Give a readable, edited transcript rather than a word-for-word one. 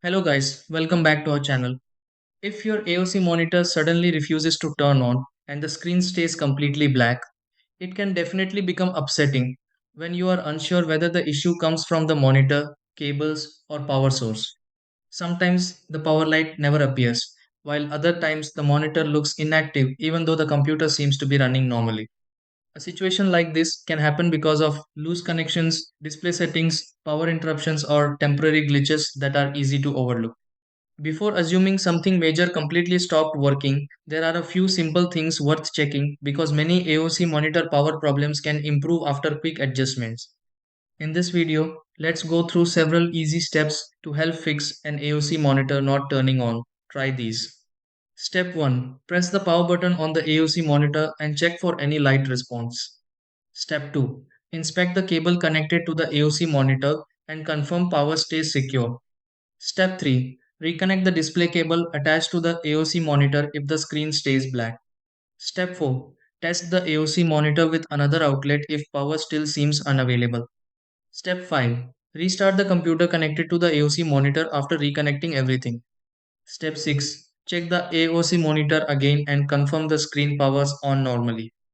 Hello guys, welcome back to our channel. If your AOC monitor suddenly refuses to turn on and the screen stays completely black, it can definitely become upsetting when you are unsure whether the issue comes from the monitor, cables or power source. Sometimes the power light never appears, while other times the monitor looks inactive even though the computer seems to be running normally. A situation like this can happen because of loose connections, display settings, power interruptions or temporary glitches that are easy to overlook. Before assuming something major completely stopped working, there are a few simple things worth checking because many AOC monitor power problems can improve after quick adjustments. In this video, let's go through several easy steps to help fix an AOC monitor not turning on. Try these. Step 1. Press the power button on the AOC monitor and check for any light response. Step 2. Inspect the cable connected to the AOC monitor and confirm power stays secure. Step 3. Reconnect the display cable attached to the AOC monitor if the screen stays black. Step 4. Test the AOC monitor with another outlet if power still seems unavailable. Step 5. Restart the computer connected to the AOC monitor after reconnecting everything. Step 6. Check the AOC monitor again and confirm the screen powers on normally.